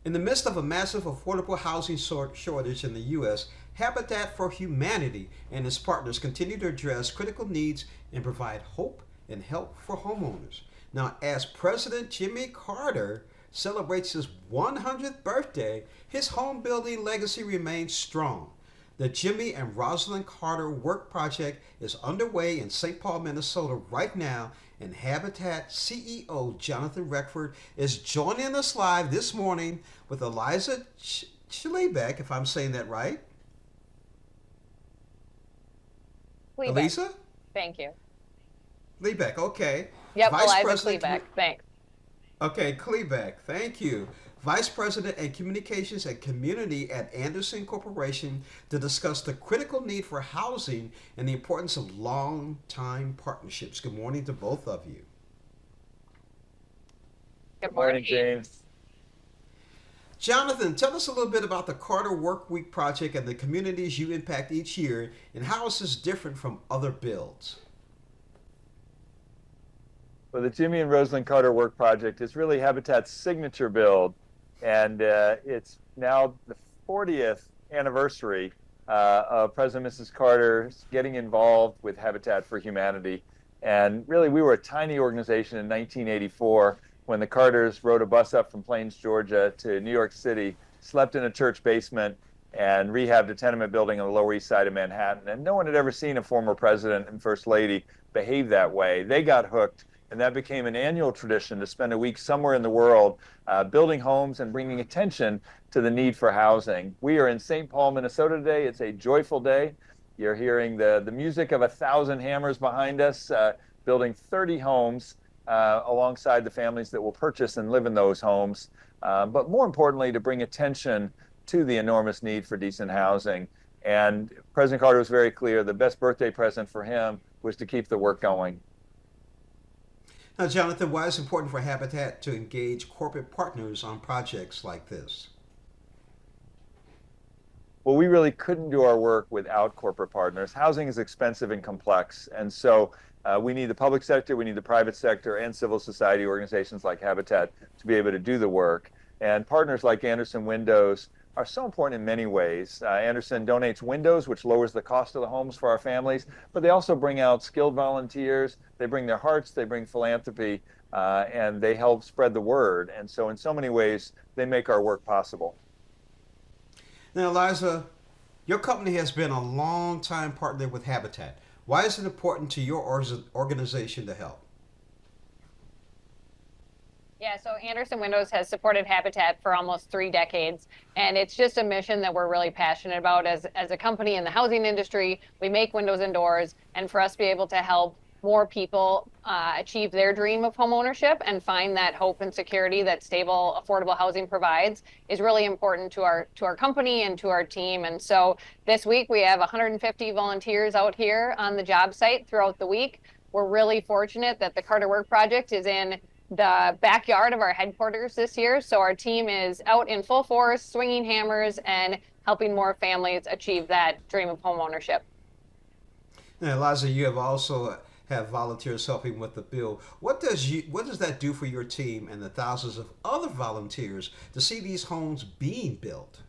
In the midst of a massive affordable housing shortage in the U.S., Habitat for Humanity and its partners continue to address critical needs and provide hope and help for homeowners. Now, as President Jimmy Carter celebrates his 100th birthday, his home building legacy remains strong. The Jimmy and Rosalynn Carter Work Project is underway in St. Paul, Minnesota right now, and Habitat CEO Jonathan Reckford is joining us live this morning with Eliza Schlebeck, if I'm saying that right. Klebeck. Eliza? Thank you. Klebeck, okay. Yep, Vice Eliza President Klebeck. Thanks. Okay, Klebeck, thank you. Vice President and Communications and Community at Anderson Corporation to discuss the critical need for housing and the importance of long-time partnerships. Good morning to both of you. Good morning, James. Jonathan, tell us a little bit about the Carter Work Week project and the communities you impact each year, and how is this different from other builds? Well, the Jimmy and Rosalynn Carter Work Project is really Habitat's signature build, and it's now the 40th anniversary of President and Mrs. Carter getting involved with Habitat for Humanity. And really, we were a tiny organization in 1984 when the Carters rode a bus up from Plains, Georgia to New York City, slept in a church basement, and rehabbed a tenement building on the Lower East Side of Manhattan. And no one had ever seen a former president and first lady behave that way. They got hooked, and that became an annual tradition to spend a week somewhere in the world building homes and bringing attention to the need for housing. We are in St. Paul, Minnesota today. It's a joyful day. You're hearing the music of 1,000 hammers behind us, building 30 homes alongside the families that will purchase and live in those homes. But more importantly, to bring attention to the enormous need for decent housing. And President Carter was very clear, the best birthday present for him was to keep the work going. Now, Jonathan, why is it important for Habitat to engage corporate partners on projects like this? Well, we really couldn't do our work without corporate partners. Housing is expensive and complex, and so we need the public sector, we need the private sector, and civil society organizations like Habitat to be able to do the work. And partners like Anderson Windows are so important in many ways. Anderson donates windows, which lowers the cost of the homes for our families, but they also bring out skilled volunteers, they bring their hearts, they bring philanthropy, and they help spread the word. And so in so many ways, they make our work possible. Now, Eliza, your company has been a long-time partner with Habitat. Why is it important to your organization to help? Yeah, so Anderson Windows has supported Habitat for almost 3 decades, and it's just a mission that we're really passionate about as a company in the housing industry. We make windows and doors, and for us to be able to help more people achieve their dream of homeownership and find that hope and security that stable, affordable housing provides is really important to our company and to our team. And so this week we have 150 volunteers out here on the job site throughout the week. We're really fortunate that the Carter Work Project is in the backyard of our headquarters this year. So our team is out in full force, swinging hammers and helping more families achieve that dream of homeownership. Now, Eliza, you have volunteers helping with the bill. What does that do for your team and the thousands of other volunteers to see these homes being built?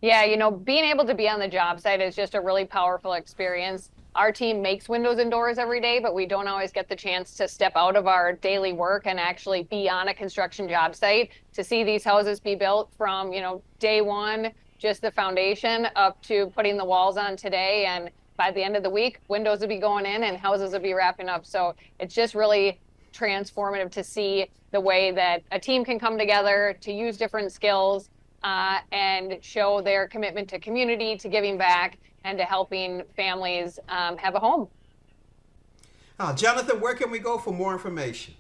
Yeah, being able to be on the job site is just a really powerful experience. Our team makes windows and doors every day, but we don't always get the chance to step out of our daily work and actually be on a construction job site to see these houses be built from, day one, just the foundation, up to putting the walls on today. And by the end of the week, windows will be going in and houses will be wrapping up. So it's just really transformative to see the way that a team can come together to use different skills and show their commitment to community, to giving back, and to helping families have a home. Jonathan, where can we go for more information?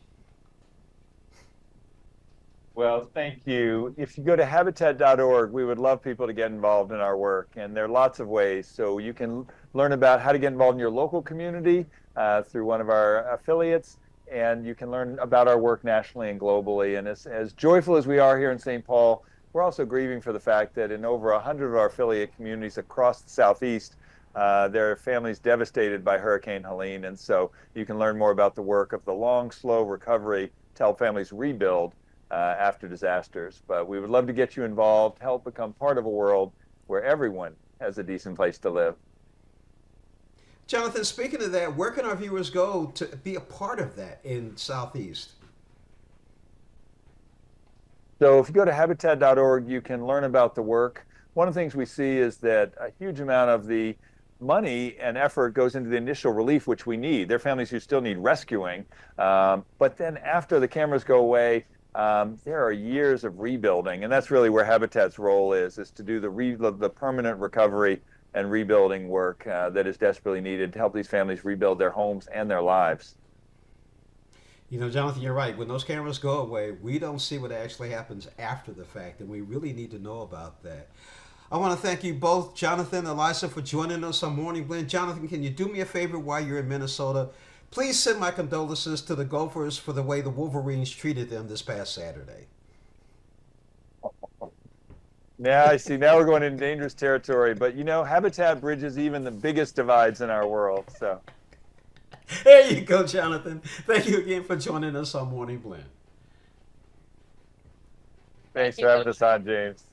Well, thank you. If you go to habitat.org, we would love people to get involved in our work, and there are lots of ways. So you can learn about how to get involved in your local community through one of our affiliates, and you can learn about our work nationally and globally. And as joyful as we are here in St. Paul, we're also grieving for the fact that in over 100 of our affiliate communities across the Southeast, there are families devastated by Hurricane Helene. And so you can learn more about the work of the long, slow recovery to help families rebuild after disasters. But we would love to get you involved, help become part of a world where everyone has a decent place to live. Jonathan, speaking of that, where can our viewers go to be a part of that in Southeast? So if you go to habitat.org, you can learn about the work. One of the things we see is that a huge amount of the money and effort goes into the initial relief, which we need. There are families who still need rescuing. But then after the cameras go away, there are years of rebuilding. And that's really where Habitat's role is to do the permanent recovery and rebuilding work that is desperately needed to help these families rebuild their homes and their lives. You know, Jonathan, you're right. When those cameras go away, we don't see what actually happens after the fact, and we really need to know about that. I want to thank you both, Jonathan and Eliza, for joining us on Morning Blend. Jonathan, can you do me a favor while you're in Minnesota? Please send my condolences to the Gophers for the way the Wolverines treated them this past Saturday. Yeah, I see. Now we're going into dangerous territory. But, you know, Habitat bridges even the biggest divides in our world. So There you go, Jonathan. Thank you again for joining us on Morning Blend. thanks for having us on, James.